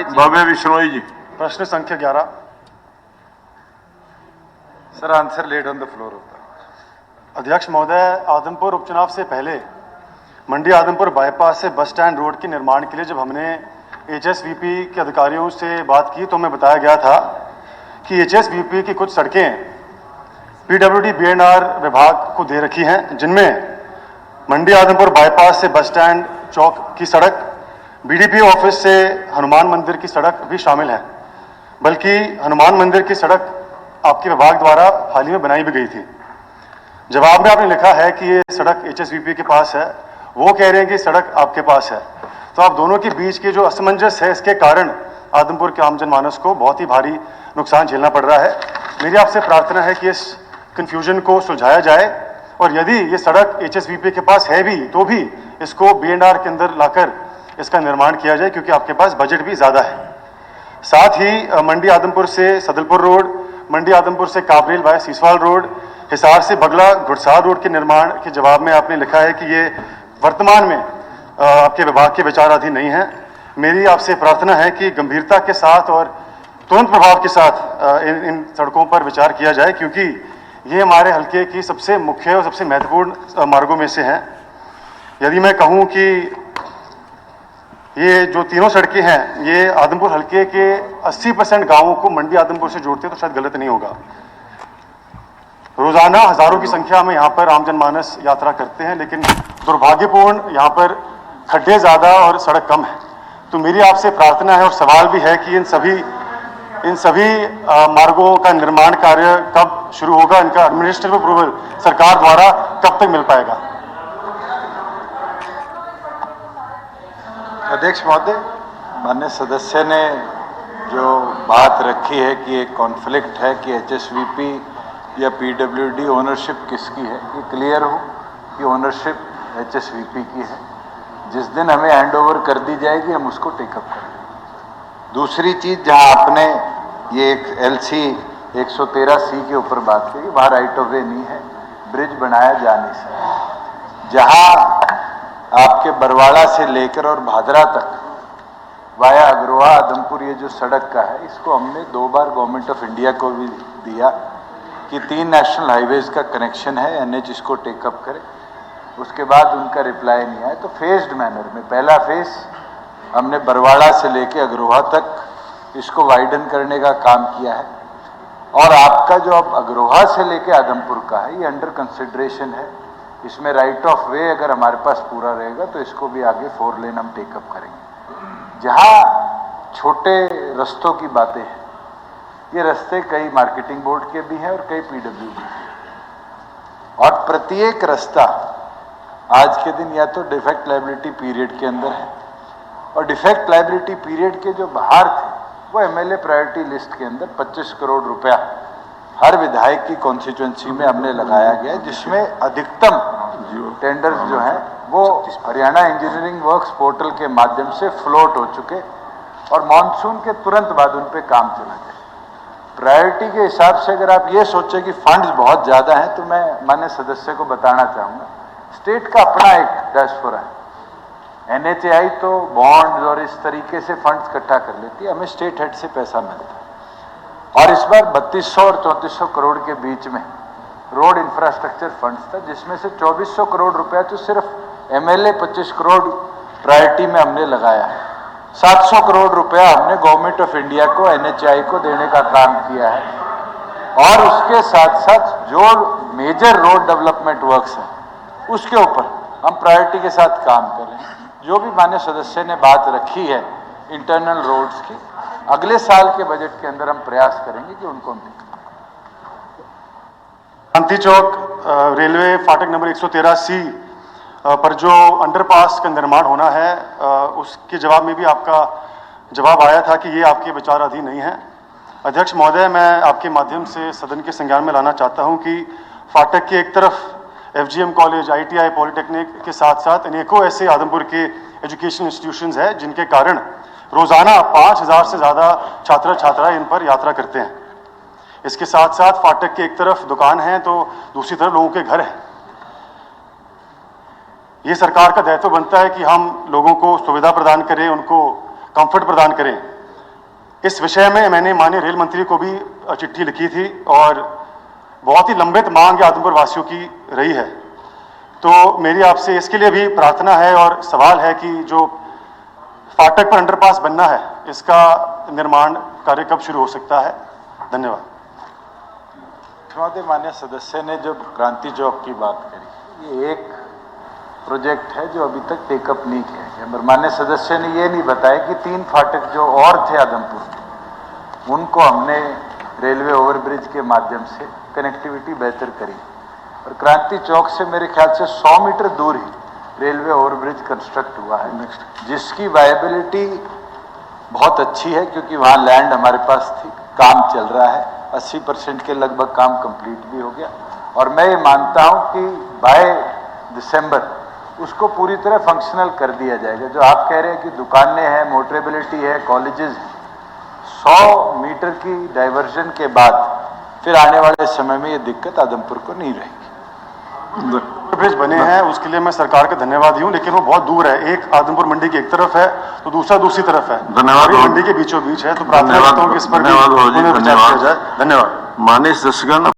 भव्य बिश्नोई जी। प्रश्न संख्या 11। Sir answer let on the floor होता है। अध्यक्ष महोदय, आदमपुर उपचुनाव से पहले मंडी आदमपुर बाईपास से बस स्टैंड रोड के निर्माण के लिए जब हमने एचएसवीपी के अधिकारियों से बात की तो हमें बताया गया था कि एचएसवीपी की कुछ सड़कें पीडब्ल्यूडी बीएनआर विभाग को दे रखी हैं, जिनमें मंडी आदमपुर बाईपास से बस स्टैंड चौक की सड़क, बीडीपीओ ऑफिस से हनुमान मंदिर की सड़क भी शामिल है। बल्कि हनुमान मंदिर की सड़क आपके विभाग द्वारा हाल ही में बनाई भी गई थी। जवाब में आपने लिखा है कि ये सड़क एचएसवीपी के पास है, वो कह रहे हैं कि सड़क आपके पास है। तो आप दोनों के बीच के जो असमंजस है, इसके कारण आदमपुर के आम जनमानस को बहुत ही भारी नुकसान झेलना पड़ रहा है। मेरी आपसे प्रार्थना है कि इस कन्फ्यूजन को सुलझाया जाए और यदि ये सड़क एचएसवीपी के पास है भी तो भी इसको बीएनआर के अंदर लाकर इसका निर्माण किया जाए, क्योंकि आपके पास बजट भी ज़्यादा है। साथ ही मंडी आदमपुर से सदलपुर रोड, मंडी आदमपुर से काबरेल वाया सीसवाल रोड, हिसार से बगला घुड़सार रोड के निर्माण के जवाब में आपने लिखा है कि ये वर्तमान में आपके विभाग के विचाराधीन नहीं है। मेरी आपसे प्रार्थना है कि गंभीरता के साथ और तुरंत प्रभाव के साथ इन सड़कों पर विचार किया जाए, क्योंकि ये हमारे हल्के की सबसे मुख्य और सबसे महत्वपूर्ण मार्गों में से हैं। यदि मैं कहूँ कि ये जो तीनों सड़कें हैं ये आदमपुर हल्के के 80% गांवों को मंडी आदमपुर से जोड़ते हैं तो शायद गलत नहीं होगा। रोजाना हजारों की संख्या में यहाँ पर आम जनमानस यात्रा करते हैं, लेकिन दुर्भाग्यपूर्ण यहाँ पर खड्डे ज़्यादा और सड़क कम है। तो मेरी आपसे प्रार्थना है और सवाल भी है कि इन सभी मार्गों का निर्माण कार्य कब शुरू होगा, इनका एडमिनिस्ट्रेटिव अप्रूवल सरकार द्वारा कब तक मिल पाएगा? अध्यक्ष महोदय, माननीय सदस्य ने जो बात रखी है कि एक कॉन्फ्लिक्ट है कि एचएसवीपी या पीडब्ल्यूडी ओनरशिप किसकी है, ये क्लियर हो कि ओनरशिप एचएसवीपी की है। जिस दिन हमें हैंडओवर कर दी जाएगी हम उसको टेकअप करेंगे। दूसरी चीज़, जहां आपने ये एक एलसी 113C के ऊपर बात की, वहाँ राइट ऑफ वे नहीं है, ब्रिज बनाया जा नहीं सकता। जहाँ आपके बरवाड़ा से लेकर और भादरा तक वाया अग्रोहा आदमपुर ये जो सड़क का है, इसको हमने 2 बार गवर्नमेंट ऑफ इंडिया को भी दिया कि 3 नेशनल हाईवेज का कनेक्शन है, एनएच इसको टेकअप करे। उसके बाद उनका रिप्लाई नहीं आया, तो फेज्ड मैनर में पहला फेज हमने बरवाड़ा से लेकर अग्रोहा तक इसको वाइडन करने का काम किया है। और आपका जो अब अग्रोहा से लेकर आदमपुर का है, ये अंडर कंसिडरेशन है। इसमें राइट ऑफ वे अगर हमारे पास पूरा रहेगा तो इसको भी आगे 4 लेन हम टेकअप करेंगे। जहाँ छोटे रास्तों की बातें हैं, ये रास्ते कई मार्केटिंग बोर्ड के भी हैं और कई पीडब्ल्यूडी के, और प्रत्येक रास्ता आज के दिन या तो डिफेक्ट लायबिलिटी पीरियड के अंदर है, और डिफेक्ट लायबिलिटी पीरियड के जो बाहर थे वो एमएलए प्रायोरिटी लिस्ट के अंदर 25 करोड़ रुपया हर विधायक की कॉन्स्टिट्यूएंसी में हमने लगाया गया है, जिसमें अधिकतम टेंडर्स जो हैं वो हरियाणा इंजीनियरिंग वर्क्स पोर्टल के माध्यम से फ्लोट हो चुके और मानसून के तुरंत बाद उन पे काम चला जाए। प्रायोरिटी के हिसाब से अगर आप ये सोचें कि फंड्स बहुत ज़्यादा हैं, तो मैं माननीय सदस्य को बताना चाहूँगा, स्टेट का अपना एक डैशबोर्ड है। एनएचएआई तो बॉन्ड्स और इस तरीके से फंड्स इकट्ठा कर लेती है, हमें स्टेट हेड से पैसा मिलता है। और इस बार 3200 और 3400 करोड़ के बीच में रोड इंफ्रास्ट्रक्चर फंड्स था, जिसमें से 2400 करोड़ रुपया तो सिर्फ एमएलए 25 करोड़ प्रायोरिटी में हमने लगाया है। 700 करोड़ रुपया हमने गवर्नमेंट ऑफ इंडिया को एनएचएआई को देने का काम किया है। और उसके साथ साथ जो मेजर रोड डेवलपमेंट वर्क्स हैं उसके ऊपर हम प्रायोरिटी के साथ काम कर रहे हैं। जो भी माननीय सदस्य ने बात रखी है इंटरनल रोड्स की, अगले साल के बजट के अंदर हम प्रयास करेंगे कि उनको हम शांति चौक रेलवे फाटक नंबर 113C पर जो अंडरपास का निर्माण होना है, उसके जवाब में भी आपका जवाब आया था कि ये आपके विचाराधीन नहीं है। अध्यक्ष महोदय, मैं आपके माध्यम से सदन के संज्ञान में लाना चाहता हूं कि फाटक के एक तरफ एफजीएम कॉलेज, आईटीआई, पॉलिटेक्निक के साथ साथ अनेकों ऐसे आदमपुर के एजुकेशन इंस्टीट्यूशंस हैं जिनके कारण रोजाना 5000 से ज़्यादा छात्र छात्राएं इन पर यात्रा करते हैं। इसके साथ साथ फाटक के एक तरफ दुकान है तो दूसरी तरफ लोगों के घर हैं। ये सरकार का दायित्व बनता है कि हम लोगों को सुविधा प्रदान करें, उनको कंफर्ट प्रदान करें। इस विषय में मैंने माननीय रेल मंत्री को भी चिट्ठी लिखी थी और बहुत ही लंबित मांग आदमपुर वासियों की रही है। तो मेरी आपसे इसके लिए भी प्रार्थना है और सवाल है कि जो फाटक पर अंडरपास बनना है, इसका निर्माण कार्य कब शुरू हो सकता है? धन्यवाद। महोदय, माननीय सदस्य ने जब क्रांति चौक की बात करी, ये एक प्रोजेक्ट है जो अभी तक टेकअप नहीं किया गया। पर माननीय सदस्य ने ये नहीं बताया कि 3 फाटक जो और थे आदमपुर में, उनको हमने रेलवे ओवरब्रिज के माध्यम से कनेक्टिविटी बेहतर करी और क्रांति चौक से मेरे ख्याल से 100 मीटर दूर ही रेलवे ओवरब्रिज कंस्ट्रक्ट हुआ है, जिसकी वायबिलिटी बहुत अच्छी है क्योंकि वहाँ लैंड हमारे पास थी, काम चल रहा है, 80% के लगभग काम कंप्लीट भी हो गया और मैं ये मानता हूँ कि बाय दिसंबर उसको पूरी तरह फंक्शनल कर दिया जाएगा। जो आप कह रहे हैं कि दुकानें हैं, मोटरेबिलिटी है, कॉलेजेस हैं, 100 मीटर की डाइवर्जन के बाद फिर आने वाले समय में ये दिक्कत आदमपुर को नहीं रहेगी। ब्रिज बने हैं उसके लिए मैं सरकार का धन्यवाद हूँ, लेकिन वो बहुत दूर है। एक आदमपुर मंडी की एक तरफ है तो दूसरा दूसरी तरफ है। धन्यवाद। मंडी के बीचों बीच है, तो प्रार्थना करता हूँ कि इस पर भी विचार किया जाए। धन्यवाद। माननीय सदस्यगण।